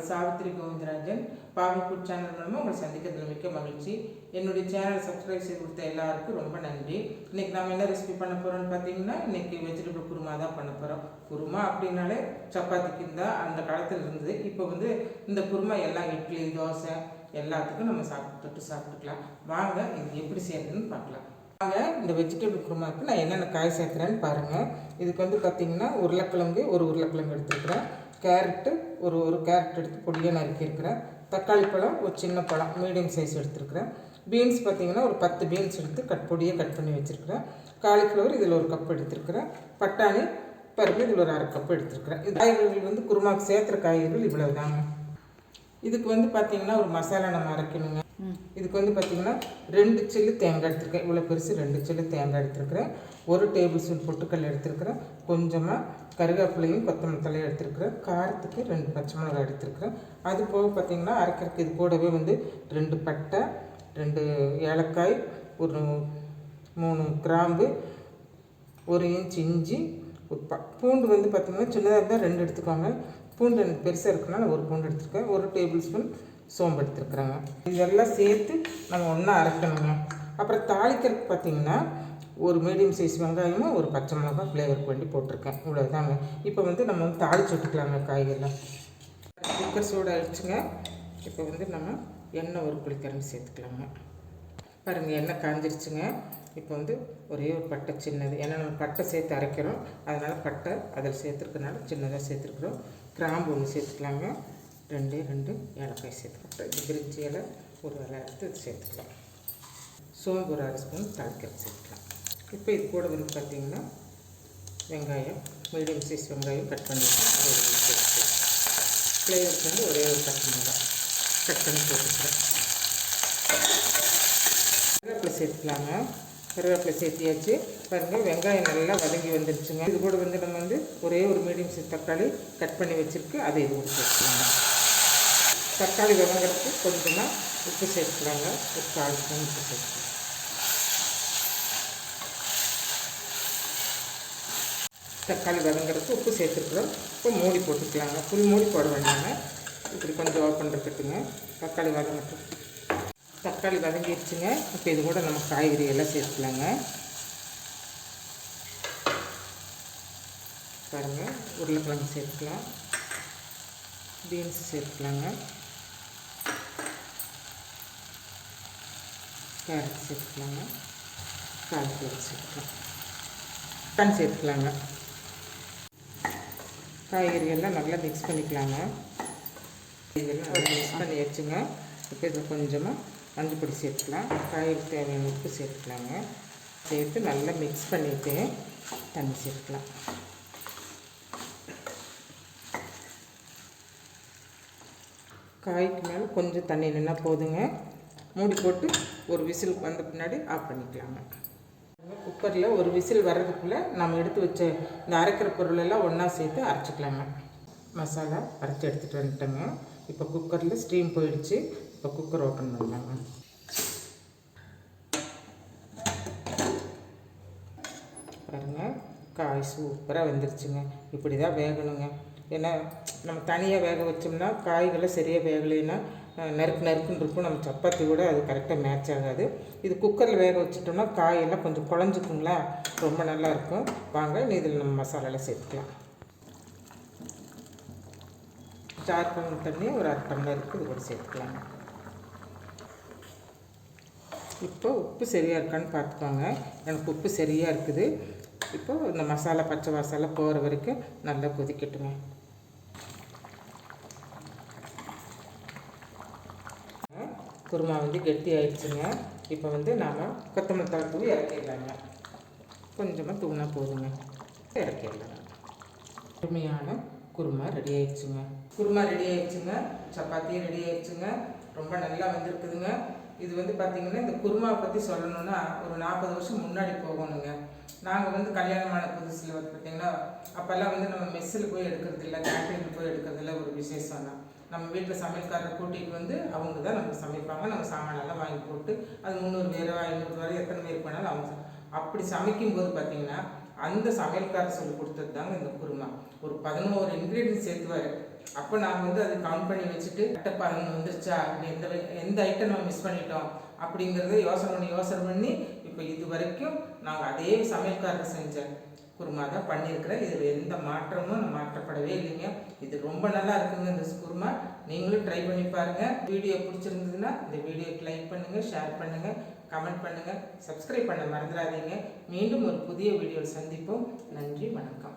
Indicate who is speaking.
Speaker 1: உங்கள் சாவித்திரி கோவிந்தராஜன். பாவி food channel மூலமாக உங்களை சந்திக்கிறதுல மிக்க மகிழ்ச்சி. என்னுடைய சேனலை சப்ஸ்கிரைப் செய்து கொடுத்த எல்லாருக்கும் ரொம்ப நன்றி. இன்றைக்கி நம்ம என்ன ரெசிபி பண்ண போகிறோம்னு பார்த்தீங்கன்னா, இன்றைக்கி வெஜிடபிள் குருமா தான் பண்ண போகிறோம். குருமா அப்படின்னாலே சப்பாத்திக்கு தான் அந்த காலத்தில் இருந்தது. இப்போ வந்து இந்த குருமா எல்லாம் இட்லி, தோசை எல்லாத்துக்கும் நம்ம தொட்டு சாப்பிட்டுக்கலாம். வாங்க இது எப்படி செய்யறதுன்னு பார்க்கலாம். வாங்க இந்த வெஜிடபிள் குருமாவுக்கு நான் என்னென்ன காய் சேர்க்குறேன்னு பாருங்கள். இதுக்கு வந்து பார்த்திங்கன்னா ஒரு உருளைக்கிழங்கு எடுத்துருக்குறேன். கேரட்டு ஒரு கேரட் எடுத்து பொடியாக நறுக்கியிருக்கிறேன். தக்காளி பழம் ஒரு சின்ன பழம் மீடியம் சைஸ் எடுத்துருக்குறேன். பீன்ஸ் பார்த்திங்கன்னா ஒரு 10 பீன்ஸ் எடுத்து பொடியாக கட் பண்ணி வச்சுருக்கிறேன். காலிஃப்ளவர் இதில் ஒரு கப் எடுத்துருக்குறேன். பட்டாணி பருப்பு இதில் ஒரு 1/2 கப் எடுத்துருக்குறேன். இது காய்கறிகள் வந்து குருமாவுக்கு சேர்த்துற காய்கறிகள் இவ்வளவு தாங்க. இதுக்கு வந்து பார்த்திங்கன்னா ஒரு மசாலா நம்ம அரைக்கணுங்க. இதுக்கு வந்து பார்த்திங்கன்னா 2 சில்லு தேங்காய் எடுத்துருக்கேன். இவ்வளோ பெருசு 2 சில்லு தேங்காய் எடுத்துருக்குறேன். 1 டேபிள் ஸ்பூன் பொட்டுக்கல் எடுத்துருக்குறேன். கொஞ்சமாக கருவேப்பிலையும் கொத்தமல்லி தலையும் எடுத்துருக்குறேன். காரத்துக்கு 2 பச்சை மிளகாய் எடுத்துருக்குறேன். அது போக பார்த்திங்கன்னா அரைக்கிறதுக்கு இது கூடவே வந்து 2 பட்டை, 2 ஏலக்காய், ஒரு 3 கிராம்பு, 1 இன்ச் இஞ்சி, பூண்டு வந்து பார்த்திங்கன்னா சின்னதாக இருந்தால் 2 எடுத்துக்கோங்க. பூண்டு எனக்கு பெருசாக இருக்குன்னா 1 பூண்டு எடுத்துருக்கேன். 1 டேபிள் ஸ்பூன் சோம்பு எடுத்துருக்குறாங்க. இதெல்லாம் சேர்த்து நம்ம ஒன்றா அரைக்கணுங்க. அப்புறம் தாளிக்கிறதுக்கு பார்த்திங்கன்னா ஒரு மீடியம் சைஸ் வெங்காயமும் ஒரு பச்சை மிளகாய் ஃப்ளேவருக்கு வேண்டி போட்டிருக்கேன். இவ்வளோ தாங்க. இப்போ வந்து நம்ம வந்து தாளிச்சு விட்டுக்கலாங்க காய்கறிலாம். குக்கர் சூடு ஆயிடுச்சுங்க. இப்போ வந்து நம்ம எண்ணெய் ஒரு குழிக்கரண்டி சேர்த்துக்கலாங்க. பாருங்கள் எண்ணெய் காஞ்சிருச்சுங்க. இப்போ வந்து ஒரே ஒரு பட்டை சின்னது, ஏன்னா நம்ம பட்டை சேர்த்து அரைக்கிறோம், அதனால் பட்டை அதில் சேர்த்துருக்கனால சின்னதாக சேர்த்துருக்குறோம். கிராம்பு ஒன்று சேர்த்துக்கலாங்க. 2 ஏலக்காய் சேர்த்துக்கிட்டோம். இது பிரிஞ்சி இலை ஒரு இலை எடுத்து இது சேர்த்துக்கலாம். சோம்பு ஒரு 1/2 ஸ்பூன் தாளிக்கிறது சேர்த்துக்கலாம். இப்போ இது கூட வந்து பார்த்திங்கன்னா வெங்காயம் மீடியம் சைஸ் வெங்காயம் கட் பண்ணிவிட்டு அதை சேர்த்துக்கலாம். ஃப்ளேவருக்கு வந்து ஒரே ஒரு பச்சை மிளகாய் கட் பண்ணி போட்டுக்கிறேன். கருவேப்பிலை சேர்த்துக்கலாங்க. கருவேப்பிலை சேர்த்தியாச்சு. பாருங்கள் வெங்காயம் நல்லா வதங்கி வந்துருச்சுங்க. இது கூட வந்து நம்ம வந்து ஒரே ஒரு மீடியம் சைஸ் தக்காளி கட் பண்ணி வச்சுருக்கு, அதை இது கூட சேர்த்துக்கலாங்க. தக்காளி வதங்கிறதுக்கு கொஞ்சமாக உப்பு சேர்த்துக்கலாங்க. ஒரு 1/4 ஸ்பூன் உப்பு சேர்த்துக்கலாம். தக்காளி வதங்கிறதுக்கு உப்பு சேர்த்துருக்குறோம். இப்போ மூடி போட்டுக்கலாங்க. ஃபுல் மூடி போட வேண்டாங்க. இப்படி கொஞ்சம் ஓப்பன் இருக்கட்டுங்க. தக்காளி வதங்கட்டும். தக்காளி வதங்கிடுச்சுங்க. இப்போ இது கூட நம்ம காய்கறி எல்லாம் சேர்த்துக்கலாங்க. பாருங்கள் உருளைக்கிழங்கு சேர்த்துக்கலாம். பீன்ஸ் சேர்த்துக்கலாங்க. கேரட் சேர்த்துக்கலாங்க. காலிஃப்ளவர் சேர்த்துக்கலாம். பட்டாணி சேர்த்துக்கலாங்க. காய்கறி எல்லாம் நல்லா மிக்ஸ் பண்ணிக்கலாங்க. இதெல்லாம் நல்லா மிக்ஸ் பண்ணி வச்சுங்க. இப்போ இதில் கொஞ்சமாக மஞ்சள் பொடி சேர்த்துக்கலாம். காய்கறி தேவையான உப்பு சேர்த்துக்கலாங்க. சேர்த்து நல்லா மிக்ஸ் பண்ணிவிட்டு தண்ணி சேர்த்துக்கலாம். காய்க்கு மேலே கொஞ்சம் தண்ணி நின்னா போதுங்க. மூடி போட்டு ஒரு விசில் வந்த பின்னாடி ஆஃப் பண்ணிக்கலாங்க. குக்கரில் ஒரு விசில் வர்றதுக்குள்ளே நம்ம எடுத்து வச்ச இந்த அரைக்கிற பொருளெல்லாம் ஒன்றா சேர்த்து அரைச்சிக்கலாங்க. மசாலா அரைச்சி எடுத்துகிட்டு வந்துட்டேங்க. இப்போ குக்கரில் ஸ்டீம் போயிடுச்சு. இப்போ குக்கர் ஓப்பன் பண்ணலாங்க. பாருங்கள் காய் சூப்பராக வெந்துருச்சுங்க. இப்படி தான் வேகணுங்க. ஏன்னா நம்ம தனியாக வேக வச்சோம்னா காய்களை சரியாக வேகலைன்னா நறுக்குன்னு இருக்கும். நம்ம சப்பாத்தி கூட அது கரெக்டாக மேட்ச் ஆகாது. இது குக்கரில் வேக வச்சிட்டோம்னா காயெல்லாம் கொஞ்சம் குழஞ்சிக்குங்களா, ரொம்ப நல்லாயிருக்கும். வாங்க இதில் நம்ம மசாலாலாம் சேர்த்துக்கலாம். சார்பம் தண்ணி ஒரு 1/2 டம்ளர் இருக்குது, இது கூட சேர்த்துக்கலாங்க. இப்போ உப்பு சரியாக இருக்கான்னு பார்த்துக்கோங்க. எனக்கு உப்பு சரியாக இருக்குது. இப்போ இந்த மசாலா பச்சை மசாலா போகிற வரைக்கும் நல்லா கொதிக்கட்டுங்க. குருமா வந்து கெட்டி ஆயிடுச்சுங்க. இப்போ வந்து நாம் கொத்தமல்லி தழை தூவி இறக்கிடலாங்க. கொஞ்சமாக தூணா போதுங்க, இறக்கிடலாங்க. அருமையான குருமா ரெடி ஆயிடுச்சுங்க. சப்பாத்தியும் ரெடி ஆயிடுச்சுங்க. ரொம்ப நல்லா வந்துருக்குதுங்க. இது வந்து பார்த்திங்கன்னா இந்த குருமாவை பற்றி சொல்லணுன்னா ஒரு 40 வருஷம் முன்னாடி போகணுங்க. நாங்கள் வந்து கல்யாணமான புதுசில் வந்து பார்த்திங்கன்னா அப்போல்லாம் வந்து நம்ம மெஸ்ஸில் போய் எடுக்கிறதில்ல, கேன்டீனில் போய் எடுக்கிறதில்ல. ஒரு விசேஷம் தான் நம்ம வீட்டில் சமையல்காரரை கூட்டிகிட்டு வந்து அவங்க தான் நம்ம சமைப்பாங்க. நம்ம சாமானெல்லாம் வாங்கி போட்டு அது 300 பேர் 500 பேர் எத்தனை பேர் பண்ணாலும் அவங்க அப்படி சமைக்கும்போது பார்த்திங்கன்னா அந்த சமையல்காரர் சொல்லி கொடுத்தது தாங்க இந்த குருமா. ஒரு 11 இன்க்ரீடியன்ட் சேர்த்துவார். அப்போ நான் வந்து அதை கவுண்ட் பண்ணி வச்சுட்டு அட்டைப்பாலன் வந்துருச்சா, எந்த ஐட்டம் நம்ம மிஸ் பண்ணிட்டோம் அப்படிங்கிறத யோசனை பண்ணி இப்போ இது வரைக்கும் நாங்கள் அதே சமையல்காரர் செஞ்ச குருமா தான் பண்ணியிருக்கிறேன். இதில் எந்த மாற்றமும் மாற்றப்படவே இல்லைங்க. இது ரொம்ப நல்லா இருக்குங்க இந்த குருமா. நீங்களும் ட்ரை பண்ணி பாருங்கள். வீடியோ பிடிச்சிருந்ததுன்னா இந்த வீடியோக்கு லைக் பண்ணுங்கள், ஷேர் பண்ணுங்கள், கமெண்ட் பண்ணுங்கள், சப்ஸ்கிரைப் பண்ண மறந்துடாதீங்க. மீண்டும் ஒரு புதிய வீடியோவில் சந்திப்போம். நன்றி, வணக்கம்.